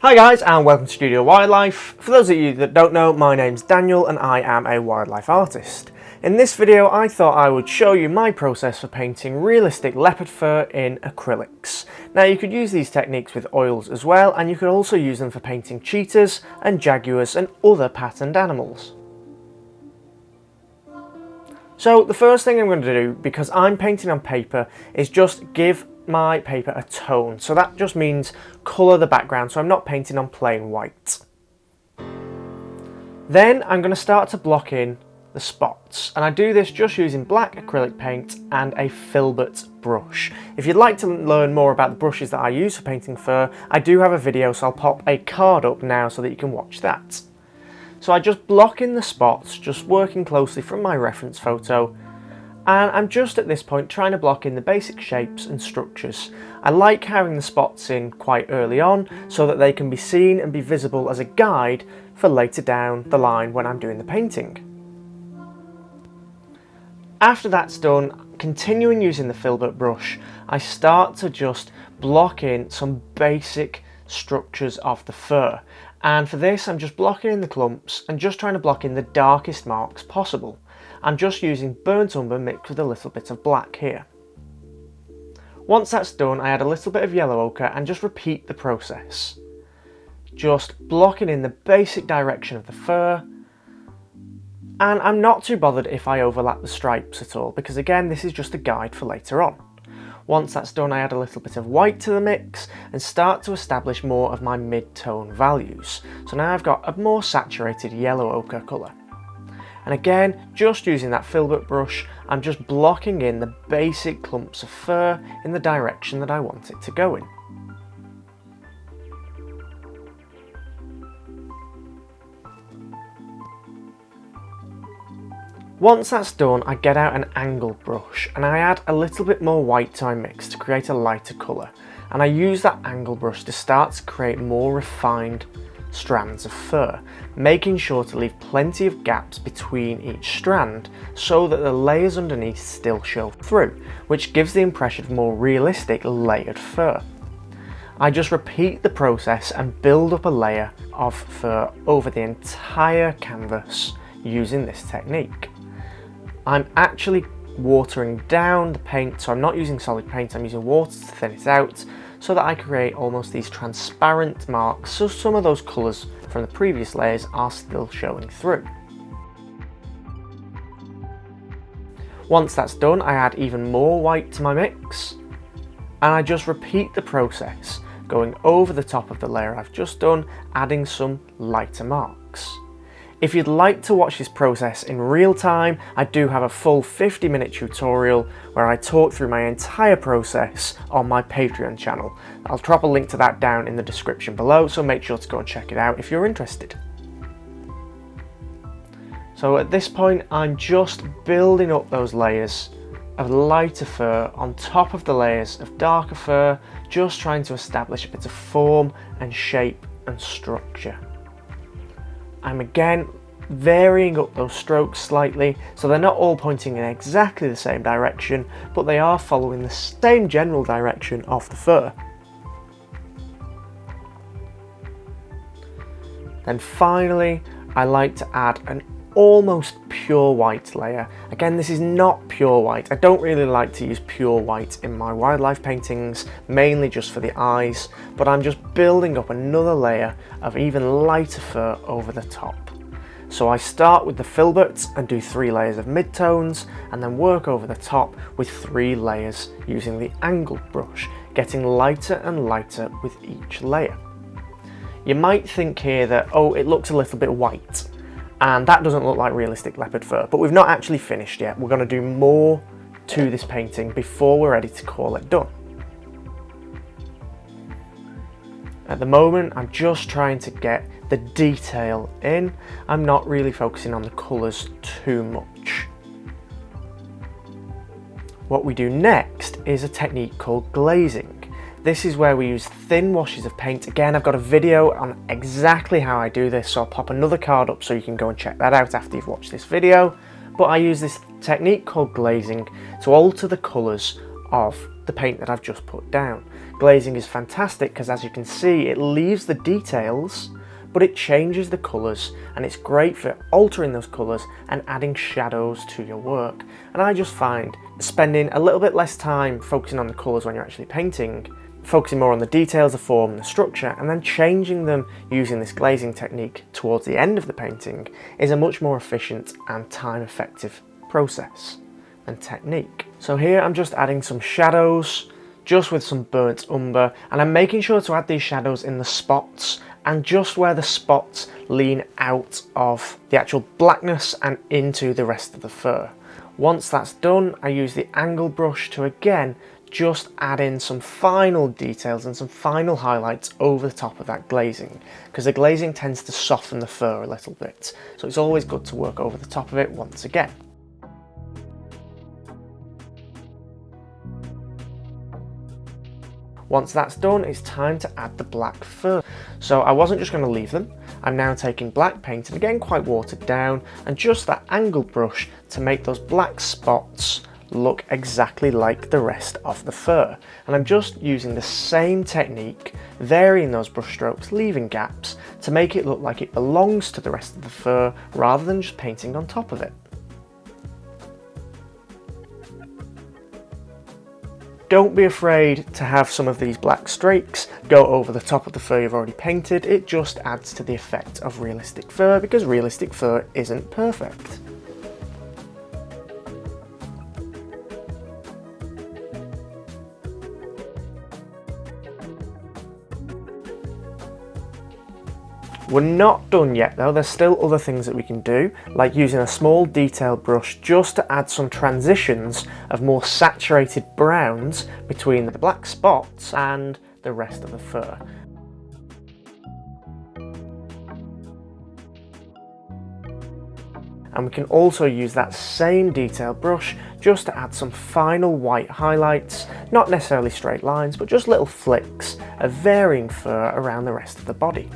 Hi guys and welcome to Studio Wildlife. For those of you that don't know, my name's Daniel and I am a wildlife artist. In this video I thought I would show you my process for painting realistic leopard fur in acrylics. Now you could use these techniques with oils as well, and you could also use them for painting cheetahs and jaguars and other patterned animals. So the first thing I'm going to do, because I'm painting on paper, is just give my paper a tone. So that just means colour the background, so I'm not painting on plain white. Then I'm going to start to block in the spots, and I do this just using black acrylic paint and a filbert brush. If you'd like to learn more about the brushes that I use for painting fur, I do have a video, so I'll pop a card up now so that you can watch that. So I just block in the spots, just working closely from my reference photo. And I'm just at this point trying to block in the basic shapes and structures. I like having the spots in quite early on so that they can be seen and be visible as a guide for later down the line when I'm doing the painting. After that's done, continuing using the filbert brush, I start to just block in some basic structures of the fur. And for this I'm just blocking in the clumps and just trying to block in the darkest marks possible. I'm just using burnt umber mixed with a little bit of black here. Once that's done, I add a little bit of yellow ochre and just repeat the process. Just blocking in the basic direction of the fur, and I'm not too bothered if I overlap the stripes at all, because again this is just a guide for later on. Once that's done, I add a little bit of white to the mix and start to establish more of my mid-tone values. So now I've got a more saturated yellow ochre colour. And again, just using that filbert brush, I'm just blocking in the basic clumps of fur in the direction that I want it to go in. Once that's done, I get out an angled brush and I add a little bit more white to my mix to create a lighter colour. And I use that angled brush to start to create more refined strands of fur, making sure to leave plenty of gaps between each strand so that the layers underneath still show through, which gives the impression of more realistic layered fur. I just repeat the process and build up a layer of fur over the entire canvas using this technique. I'm actually watering down the paint, so I'm not using solid paint, I'm using water to thin it out so that I create almost these transparent marks, so some of those colours from the previous layers are still showing through. Once that's done, I add even more white to my mix and I just repeat the process, going over the top of the layer I've just done, adding some lighter marks. If you'd like to watch this process in real time, I do have a full 50-minute tutorial where I talk through my entire process on my Patreon channel. I'll drop a link to that down in the description below, so make sure to go and check it out if you're interested. So at this point, I'm just building up those layers of lighter fur on top of the layers of darker fur, just trying to establish a bit of form and shape and structure. I'm again varying up those strokes slightly, so they're not all pointing in exactly the same direction, but they are following the same general direction of the fur. Then finally, I like to add an almost pure white layer. Again, this is not pure white. I don't really like to use pure white in my wildlife paintings, mainly just for the eyes, but I'm just building up another layer of even lighter fur over the top. So I start with the filbert and do 3 layers of midtones, and then work over the top with 3 layers using the angled brush, getting lighter and lighter with each layer. You might think here that, oh, it looks a little bit white, and that doesn't look like realistic leopard fur, but we've not actually finished yet. We're going to do more to this painting before we're ready to call it done. At the moment, I'm just trying to get the detail in. I'm not really focusing on the colours too much. What we do next is a technique called glazing. This is where we use thin washes of paint. Again, I've got a video on exactly how I do this, so I'll pop another card up so you can go and check that out after you've watched this video. But I use this technique called glazing to alter the colours of the paint that I've just put down. Glazing is fantastic because, as you can see, it leaves the details but it changes the colours, and it's great for altering those colours and adding shadows to your work. And I just find spending a little bit less time focusing on the colours when you're actually painting, focusing more on the details, the form and the structure, and then changing them using this glazing technique towards the end of the painting is a much more efficient and time effective process and technique. So here I'm just adding some shadows just with some burnt umber, and I'm making sure to add these shadows in the spots and just where the spots lean out of the actual blackness and into the rest of the fur. Once that's done, I use the angle brush to again just add in some final details and some final highlights over the top of that glazing, because the glazing tends to soften the fur a little bit, so it's always good to work over the top of it once again. Once that's done, it's time to add the black fur. So I wasn't just going to leave them. I'm now taking black paint, and again quite watered down, and just that angle brush to make those black spots look exactly like the rest of the fur. And I'm just using the same technique, varying those brush strokes, leaving gaps to make it look like it belongs to the rest of the fur rather than just painting on top of it. Don't be afraid to have some of these black streaks go over the top of the fur you've already painted. It just adds to the effect of realistic fur, because realistic fur isn't perfect. We're not done yet though, there's still other things that we can do, like using a small detail brush just to add some transitions of more saturated browns between the black spots and the rest of the fur. And we can also use that same detail brush just to add some final white highlights, not necessarily straight lines, but just little flicks of varying fur around the rest of the body.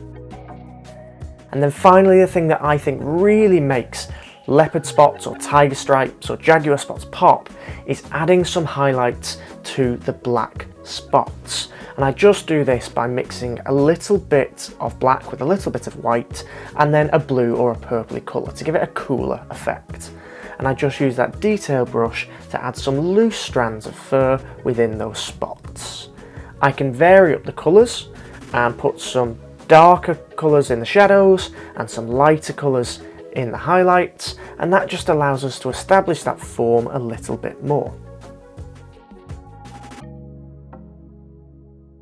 And then finally, the thing that I think really makes leopard spots or tiger stripes or jaguar spots pop is adding some highlights to the black spots. And I just do this by mixing a little bit of black with a little bit of white and then a blue or a purpley colour to give it a cooler effect. And I just use that detail brush to add some loose strands of fur within those spots. I can vary up the colours and put some darker colours in the shadows and some lighter colours in the highlights, and that just allows us to establish that form a little bit more.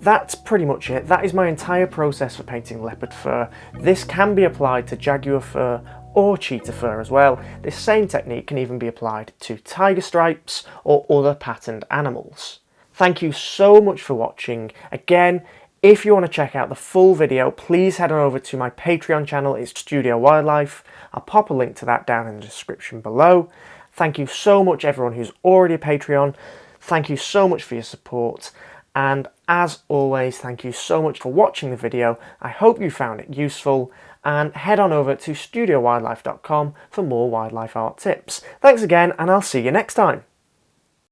That's pretty much it. That is my entire process for painting leopard fur. This can be applied to jaguar fur or cheetah fur as well. This same technique can even be applied to tiger stripes or other patterned animals. Thank you so much for watching. Again, if you want to check out the full video, please head on over to my Patreon channel. It's Studio Wildlife. I'll pop a link to that down in the description below. Thank you so much everyone who's already a Patreon. Thank you so much for your support. And as always, thank you so much for watching the video. I hope you found it useful, and head on over to studiowildlife.com for more wildlife art tips. Thanks again, and I'll see you next time.